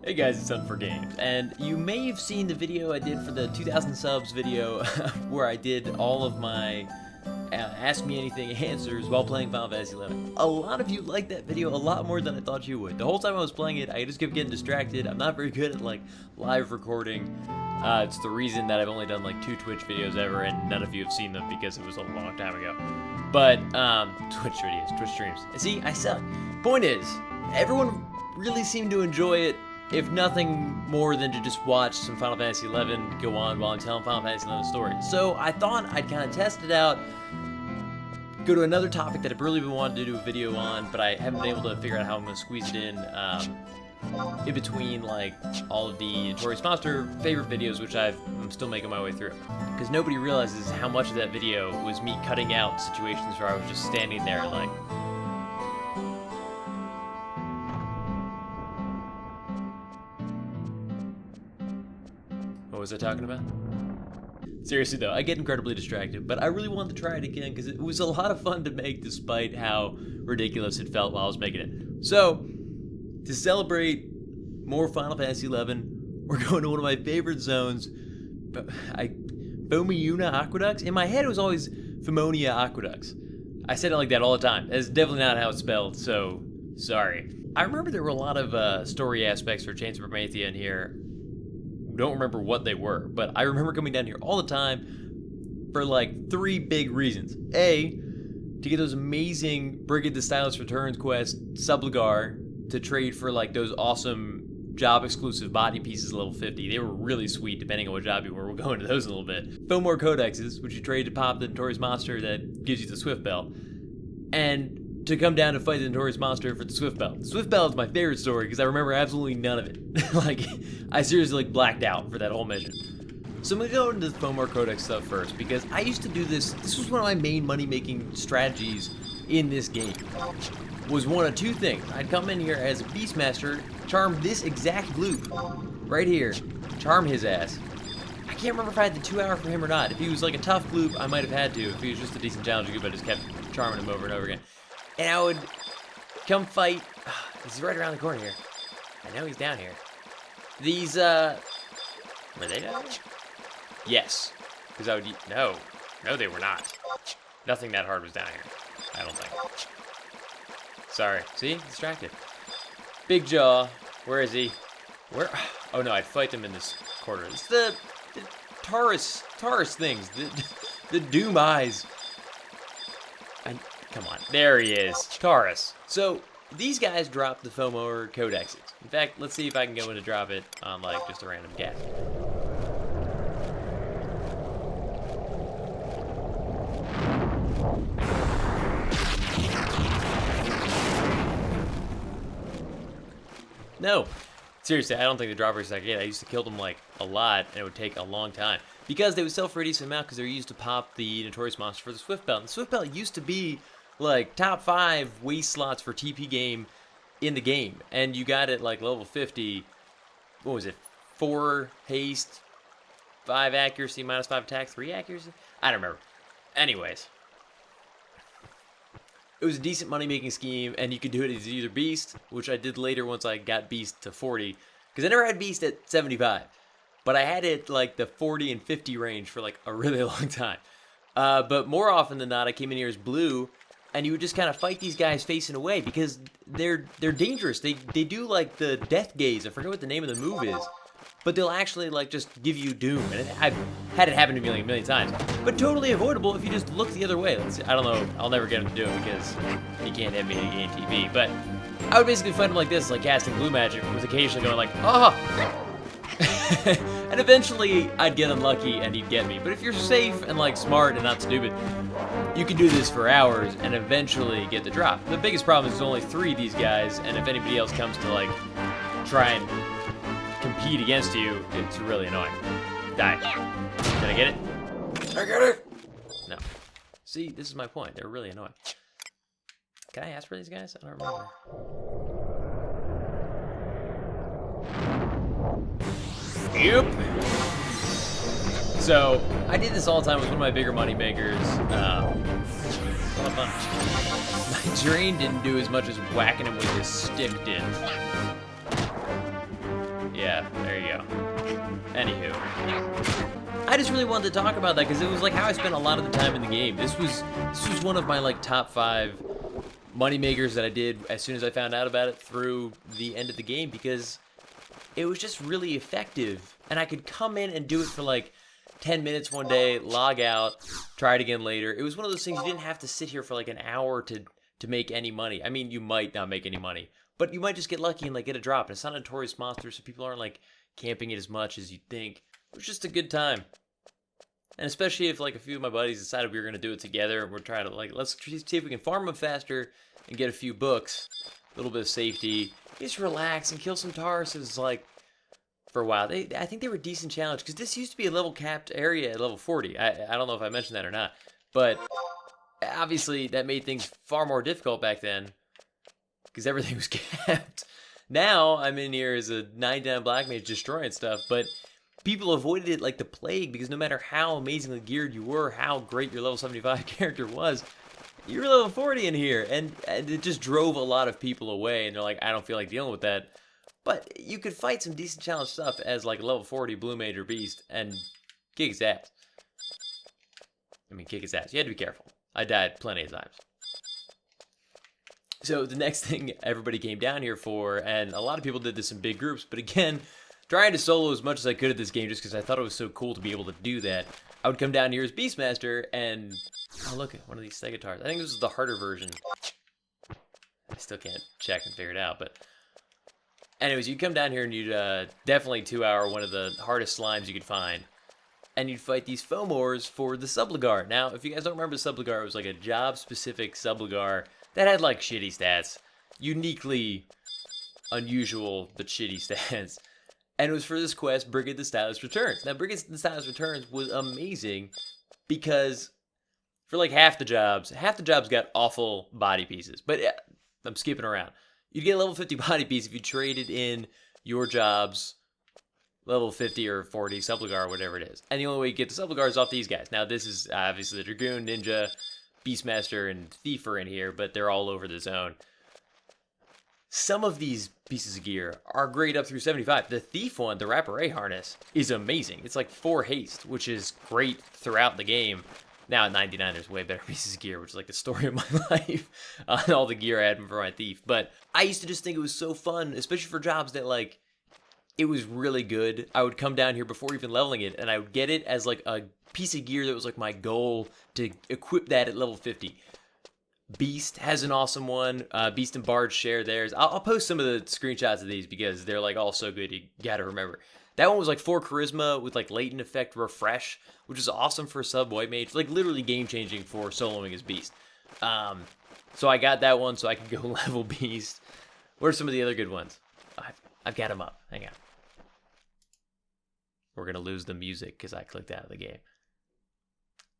Hey guys, it's Huntin for Games, and you may have seen the video I did for the 2,000 subs video where I did all of my Ask Me Anything answers while playing Final Fantasy XI. A lot of you liked that video a lot more than I thought you would. The whole time I was playing it, I just kept getting distracted. I'm not very good at like live recording. It's the reason that I've only done like 2 Twitch videos ever, and none of you have seen them because it was a long time ago. But Twitch videos, Twitch streams. See, I suck. Point is, everyone really seemed to enjoy it. If nothing more than to just watch some Final Fantasy XI go on while I'm telling Final Fantasy XI story. So I thought I'd kind of test it out, go to another topic that I've really been wanting to do a video on, but I haven't been able to figure out how I'm going to squeeze it in between like all of the Notorious Monster favorite videos, which I'm still making my way through. Because nobody realizes how much of that video was me cutting out situations where I was just standing there like... What was I talking about? Seriously though, I get incredibly distracted, but I really wanted to try it again because it was a lot of fun to make despite how ridiculous it felt while I was making it. So, to celebrate more Final Fantasy XI, we're going to one of my favorite zones, Phomiuna Aqueducts. In my head it was always Phomiuna Aqueducts. I said it like that all the time. That's definitely not how it's spelled, so sorry. I remember there were a lot of story aspects for Chains of Prometheus in here. Don't remember what they were, but I remember coming down here all the time for like 3 big reasons. A, to get those amazing Brigade the Stylus Returns quest Subligar to trade for like those awesome job exclusive body pieces level 50. They were really sweet depending on what job you were. We'll go into those in a little bit. Fomor Codexes, which you trade to pop the Notorious Monster that gives you the Swift Bell. And to come down to fight the Notorious Monster for the Swift Bell. The Swift Bell is my favorite story because I remember absolutely none of it. Like, I seriously like blacked out for that whole mission. So I'm gonna go into the Fomor Codex stuff first because I used to do this. This was one of my main money-making strategies in this game. Was one of 2 things. I'd come in here as a Beastmaster, charm this exact loop right here, charm his ass. I can't remember if I had the 2-hour for him or not. If he was like a tough loop, I might have had to. If he was just a decent challenge loop, I just kept charming him over and over again. And I would come fight. He's right around the corner here. I know he's down here. These, were they down here? Yes. Because I would, no, they were not. Nothing that hard was down here. I don't think. Sorry. See? Distracted. Big Jaw. Where is he? Where? Oh no, I'd fight them in this corner. It's the Taurus things. The Doom Eyes. Come on, there he is, Taurus. So, these guys drop the Fomor Codexes. In fact, let's see if I can go in to drop it on, like, just a random cat. No, seriously, I don't think the droppers that good. I used to kill them, like, a lot, and it would take a long time. Because they would sell for a decent amount because they were used to pop the Notorious Monster for the Swift Belt. And the Swift Belt used to be like top 5 waste slots for TP game in the game, and you got it like level 50. What was it? 4 haste, 5 accuracy, minus 5 attack, 3 accuracy. I don't remember. Anyways, it was a decent money making scheme, and you could do it as either Beast, which I did later once I got Beast to 40, because I never had Beast at 75, but I had it like the 40 and 50 range for like a really long time. But more often than not, I came in here as Blue. And you would just kind of fight these guys facing away because they're dangerous. They do like the death gaze. I forget what the name of the move is, but they'll actually like just give you doom. And I've had it happen to me like a million times, but totally avoidable if you just look the other way. Let's see, I don't know. I'll never get him to do it because he can't hit me in game TV. But I would basically fight him like this, like casting blue magic, with occasionally going like, ah. And eventually I'd get unlucky and he'd get me. But if you're safe and like smart and not stupid, you can do this for hours and eventually get the drop. The biggest problem is there's only 3 of these guys, and if anybody else comes to like try and compete against you, it's really annoying. Die. Did I get it? I got it! No. See, this is my point. They're really annoying. Can I ask for these guys? I don't remember. Yep. So, I did this all the time. It was one of my bigger money makers. A lot of fun. My drain didn't do as much as whacking him with his stick did. Yeah, there you go. Anywho, I just really wanted to talk about that because it was like how I spent a lot of the time in the game. This was one of my like top 5 money makers that I did as soon as I found out about it through the end of the game, because it was just really effective, and I could come in and do it for like 10 minutes one day, log out, try it again later. It was one of those things you didn't have to sit here for like an hour to make any money. I mean, you might not make any money, but you might just get lucky and like get a drop. And it's not a notorious monster, so people aren't like camping it as much as you'd think. It was just a good time. And especially if like a few of my buddies decided we were going to do it together, and we're trying to like, let's see if we can farm them faster and get a few books, a little bit of safety, just relax and kill some Tauruses like for a while. I think they were a decent challenge, because this used to be a level capped area at level 40. I don't know if I mentioned that or not, but obviously that made things far more difficult back then because everything was capped. Now I'm in here as a 9-down black mage destroying stuff, but people avoided it like the plague, because no matter how amazingly geared you were, how great your level 75 character was, you're level 40 in here, and it just drove a lot of people away, and they're like, I don't feel like dealing with that. But you could fight some decent challenge stuff as like a level 40 blue mage or beast and kick his ass. I mean, kick his ass. You had to be careful. I died plenty of times. So the next thing everybody came down here for, and a lot of people did this in big groups, but again, trying to solo as much as I could at this game just because I thought it was so cool to be able to do that. I would come down here as Beastmaster and, oh look, one of these Stegatars. I think this is the harder version. I still can't check and figure it out, but anyways, you'd come down here and you'd definitely 2-hour one of the hardest slimes you could find. And you'd fight these Fomors for the Subligar. Now, if you guys don't remember Subligar, it was like a job-specific Subligar that had like shitty stats. Uniquely unusual, but shitty stats. And it was for this quest, Brigade the Stylist Returns. Now, Brigade the Stylist Returns was amazing because for like half the jobs got awful body pieces. But yeah, I'm skipping around. You'd get a level 50 body piece if you traded in your job's level 50 or 40 Subligar or whatever it is. And the only way you get the Subligar is off these guys. Now, this is obviously the Dragoon, Ninja, Beastmaster, and Thief are in here, but they're all over the zone. Some of these pieces of gear are great up through 75. The Thief one, the Rapparay harness, is amazing. It's like 4 haste, which is great throughout the game. Now at 99, there's way better pieces of gear, which is like the story of my life on all the gear I had for my Thief. But I used to just think it was so fun, especially for jobs that like, it was really good. I would come down here before even leveling it, and I would get it as like a piece of gear that was like my goal to equip that at level 50. Beast has an awesome one. Beast and Bard share theirs. I'll post some of the screenshots of these because they're like all so good. You gotta remember. That one was like 4 charisma with like latent effect refresh, which is awesome for sub white mage. Like literally game changing for soloing as Beast. So I got that one so I could go level Beast. What are some of the other good ones? I've got them up. Hang on. We're gonna lose the music because I clicked out of the game.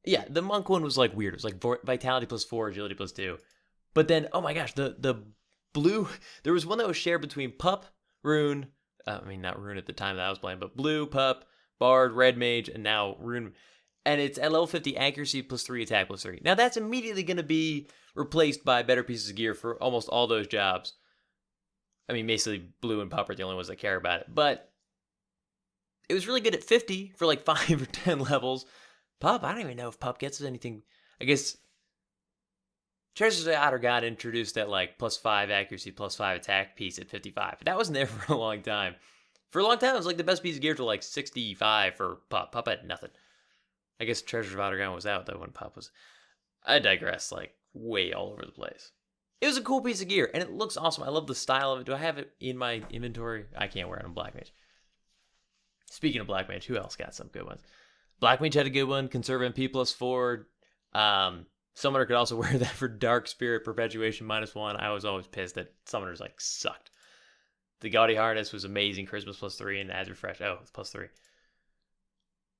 Yeah, the monk one was like weird. It was like vitality +4, agility +2. But then, oh my gosh, the blue, there was one that was shared between Pup, Rune, I mean not Rune at the time that I was playing, but Blue, Pup, Bard, Red Mage, and now Rune. And it's at level 50, accuracy +3, attack +3. Now that's immediately going to be replaced by better pieces of gear for almost all those jobs. I mean, basically Blue and Pup are the only ones that care about it. But it was really good at 50 for like 5 or 10 levels. Pup, I don't even know if Pup gets anything. I guess Treasures of the Outer God introduced that like +5 accuracy, +5 attack piece at 55. That wasn't there for a long time. For a long time, it was like the best piece of gear to like 65 for Pup. Pup had nothing. I guess Treasures of Outer God was out though when Pup was. I digress, like way all over the place. It was a cool piece of gear and it looks awesome. I love the style of it. Do I have it in my inventory? I can't wear it on Black Mage. Speaking of Black Mage, who else got some good ones? Black Mage had a good one. Conserve MP +4. Summoner could also wear that for Dark Spirit Perpetuation -1. I was always pissed that Summoners like sucked. The Gaudy Harness was amazing. Charisma +3 and adds refresh. Oh, it's +3.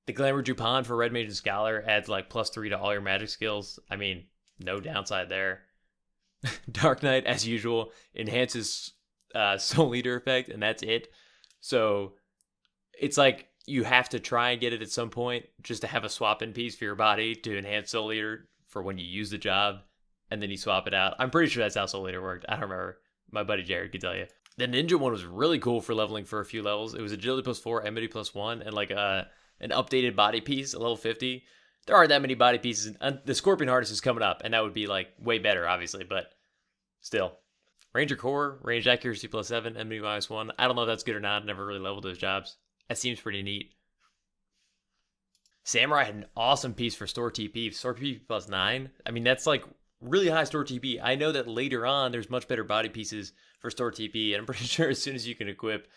The Glamour Jupan for Red Mage and Scholar adds like +3 to all your magic skills. I mean, no downside there. Dark Knight, as usual, enhances Soul Eater effect, and that's it. So it's like you have to try and get it at some point just to have a swap-in piece for your body to enhance Soul Eater for when you use the job, and then you swap it out. I'm pretty sure that's how Soul Eater worked. I don't remember. My buddy Jared could tell you. The ninja one was really cool for leveling for a few levels. It was agility +4, enmity +1, and like an updated body piece at level 50. There aren't that many body pieces. The scorpion harness is coming up, and that would be like way better, obviously, but still. Ranger core, range accuracy +7, enmity -1. I don't know if that's good or not. Never really leveled those jobs. That seems pretty neat. Samurai had an awesome piece for store TP. Store TP +9. I mean, that's like really high store TP. I know that later on there's much better body pieces for store TP, and I'm pretty sure as soon as you can equip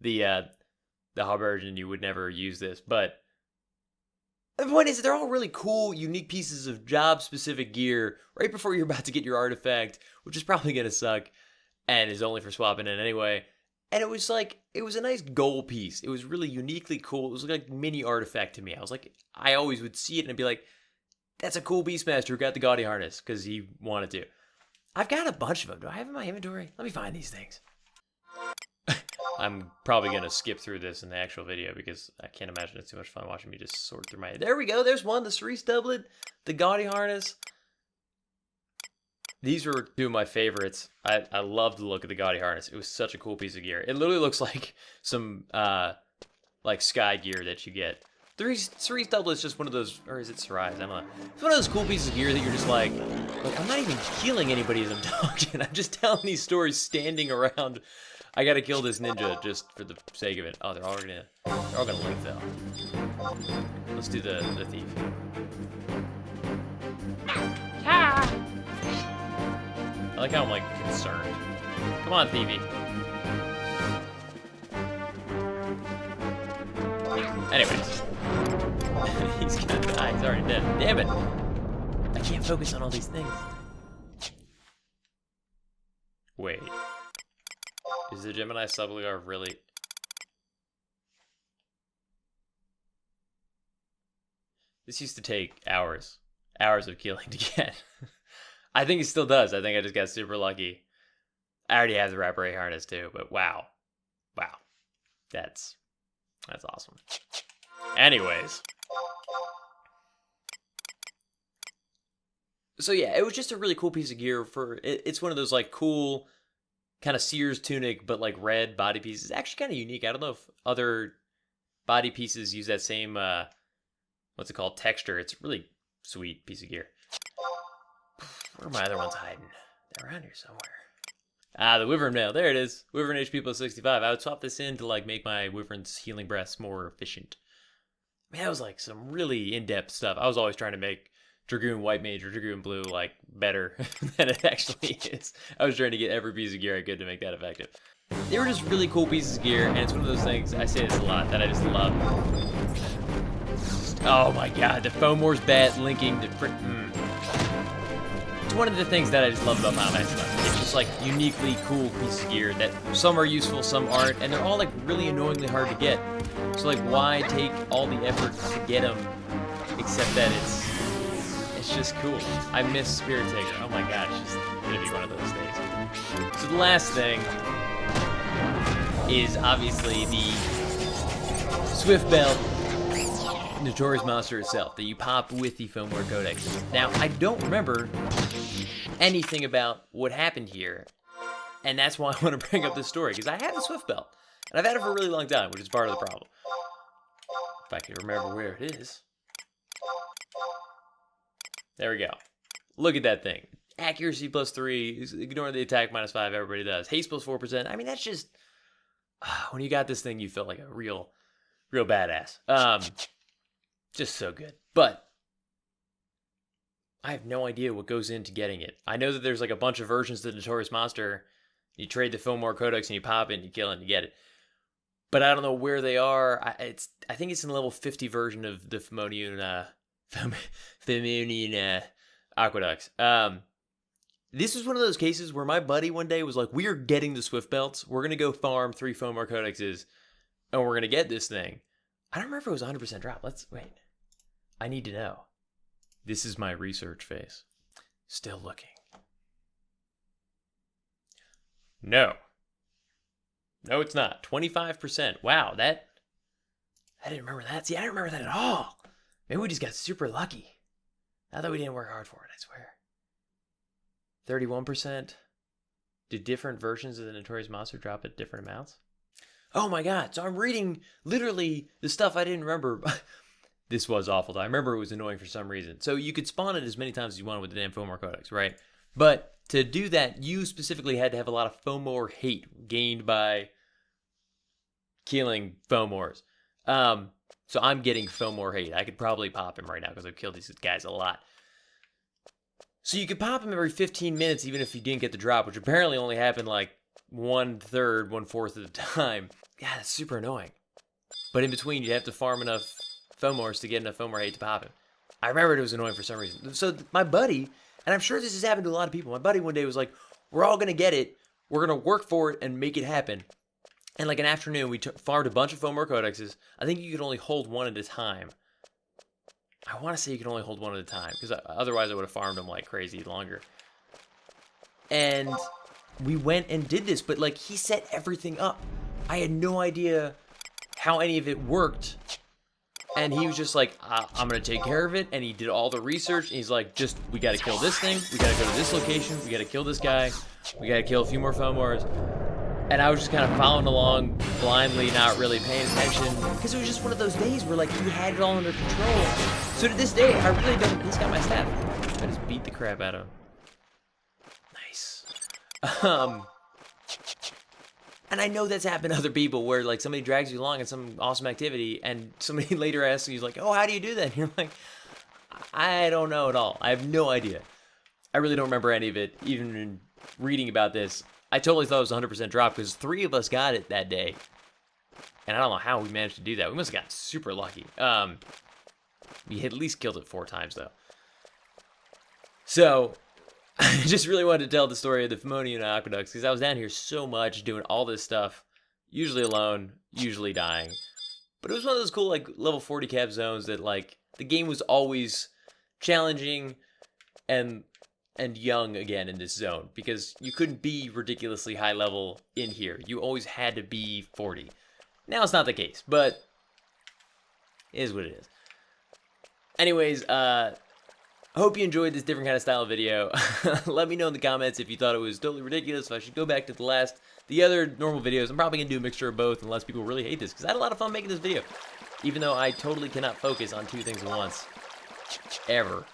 the Habergen, you would never use this. But the point is, they're all really cool, unique pieces of job-specific gear right before you're about to get your artifact, which is probably going to suck and is only for swapping in anyway. And it was a nice goal piece. It was really uniquely cool. It was like a mini artifact to me. I always would see it and I'd be like, that's a cool Beastmaster who got the gaudy harness because he wanted to. I've got a bunch of them. Do I have them in my inventory? Let me find these things. I'm probably going to skip through this in the actual video because I can't imagine it's too much fun watching me just sort through my... There we go. There's one. The Cerise Doublet. The gaudy harness. These were two of my favorites. I love the look of the gaudy harness. It was such a cool piece of gear. It literally looks like some like sky gear that you get. The Cerise Doublet is just one of those, or is it Cerise? I don't know. It's one of those cool pieces of gear that you're just like, look, I'm not even healing anybody as I'm talking. I'm just telling these stories standing around. I gotta kill this ninja just for the sake of it. Oh, they're all gonna link though. Let's do the thief. I like how I'm like concerned. Come on, Thievy. Anyways. He's gonna die. He's already dead. Damn it. I can't focus on all these things. Wait. Is the Gemini Subligar really... This used to take hours. Hours of killing to get. I think it still does. I think I just got super lucky. I already have the Rapper A harness too, but wow. Wow. That's awesome. Anyways. So yeah, it was just a really cool piece of gear for... It's one of those like cool kind of Sears tunic, but like red body pieces. It's actually kind of unique. I don't know if other body pieces use that same, what's it called, texture. It's a really sweet piece of gear. Where are my other ones hiding? They're around here somewhere. Ah, the Wyvern Mail. There it is. Wyvern HP +65. I would swap this in to like make my Wyvern's healing breaths more efficient. I mean, that was like some really in-depth stuff. I was always trying to make Dragoon White Mage or Dragoon Blue like better than it actually is. I was trying to get every piece of gear I could to make that effective. They were just really cool pieces of gear, and it's one of those things, I say this a lot, that I just love. Oh my god, the Fomor's bat linking to It's one of the things that I just love about Final Fantasy 11. It's just like uniquely cool pieces of gear that some are useful, some aren't, and they're all like really annoyingly hard to get. So like, why take all the effort to get them, except that it's just cool. I miss Spirit Taker. Oh my god, it's just gonna be one of those days. So the last thing is obviously the Swift Belt Notorious Monster itself that you pop with the Fomor Codex. Now, I don't remember anything about what happened here, and that's why I want to bring up this story, because I have the Swift Belt, and I've had it for a really long time, which is part of the problem. If I can remember where it is. There we go. Look at that thing. Accuracy +3, ignore the attack -5, everybody does. Haste +4%. I mean, that's just... when you got this thing, you felt like a real badass. Just so good. But I have no idea what goes into getting it. I know that there's like a bunch of versions of the Notorious Monster. You trade the Fomor Codex and you pop it and you kill it and you get it. But I don't know where they are. I think it's in the level 50 version of the Phomiuna Aqueducts. This was one of those cases where my buddy one day was like, we are getting the Swift Belts. We're going to go farm 3 Fomor Codexes and we're going to get this thing. I don't remember if it was 100% drop. Let's wait. I need to know. This is my research phase. Still looking. No. No, it's not. 25%. Wow, I didn't remember that. See, I didn't remember that at all. Maybe we just got super lucky. Not that we didn't work hard for it, I swear. 31%. Did different versions of the Notorious Monster drop at different amounts? Oh my god, so I'm reading literally the stuff I didn't remember. This was awful though. I remember it was annoying for some reason. So you could spawn it as many times as you wanted with the damn Phomiuna Aqueducts, right? But to do that, you specifically had to have a lot of Fomor hate gained by killing Fomors. So I'm getting Fomor hate. I could probably pop him right now because I've killed these guys a lot. So you could pop him every 15 minutes even if you didn't get the drop, which apparently only happened like 1/3, 1/4 of the time. Yeah, that's super annoying. But in between, you'd have to farm enough Fomors to get enough Fomor hate to pop him. I remembered it was annoying for some reason. So my buddy, and I'm sure this has happened to a lot of people, my buddy one day was like, we're all going to get it. We're going to work for it and make it happen. And like an afternoon, we farmed a bunch of Phomiuna Aqueducts. I think you could only hold one at a time. I want to say you can only hold one at a time, because otherwise I would have farmed them like crazy longer. And we went and did this, but like he set everything up. I had no idea how any of it worked. And he was just like, I'm going to take care of it. And he did all the research. And he's like, we got to kill this thing. We got to go to this location. We got to kill this guy. We got to kill a few more Fomors. And I was just kind of following along blindly, not really paying attention. Because it was just one of those days where, like, he had it all under control. So to this day, I really don't... He's got my staff. I just beat the crap out of him. Nice. And I know that's happened to other people where, like, somebody drags you along in some awesome activity, and somebody later asks you, like, oh, how do you do that? And you're like, I don't know at all. I have no idea. I really don't remember any of it, even in reading about this. I totally thought it was 100% drop because 3 of us got it that day. And I don't know how we managed to do that. We must have gotten super lucky. We at least killed it 4 times, though. So, I just really wanted to tell the story of the Phomiuna Aqueducts because I was down here so much doing all this stuff. Usually alone, usually dying. But it was one of those cool, like, level 40 cap zones that, like, the game was always challenging and young again in this zone because you couldn't be ridiculously high level in here. You always had to be 40. Now it's not the case, but it is what it is. Anyways, I hope you enjoyed this different kind of style video. Let me know in the comments if you thought it was totally ridiculous, if I should go back to the other normal videos. I'm probably going to do a mixture of both unless people really hate this because I had a lot of fun making this video. Even though I totally cannot focus on 2 things at once. Ever.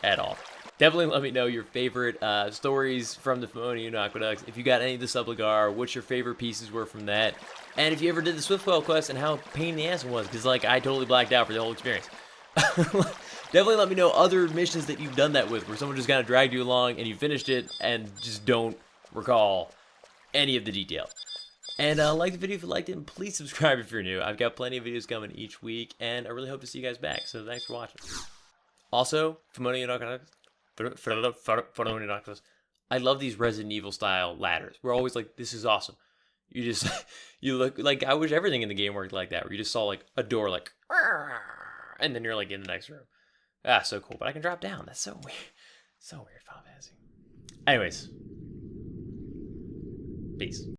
At all. Definitely let me know your favorite stories from the Phomiuna Aqueducts. If you got any of the Subligar, what your favorite pieces were from that. And if you ever did the Swiftwell quest and how pain in the ass it was. Because, like, I totally blacked out for the whole experience. Definitely let me know other missions that you've done that with. Where someone just kind of dragged you along and you finished it and just don't recall any of the details. And like the video if you liked it. And please subscribe if you're new. I've got plenty of videos coming each week. And I really hope to see you guys back. So thanks for watching. Also, Phomiuna Aqueducts. I love these Resident Evil style ladders. We're always like, this is awesome. You just, you look like, I wish everything in the game worked like that, where you just saw like a door like, and then you're like in the next room. Ah, so cool. But I can drop down. That's so weird. So weird, Final Fantasy. Anyways, peace.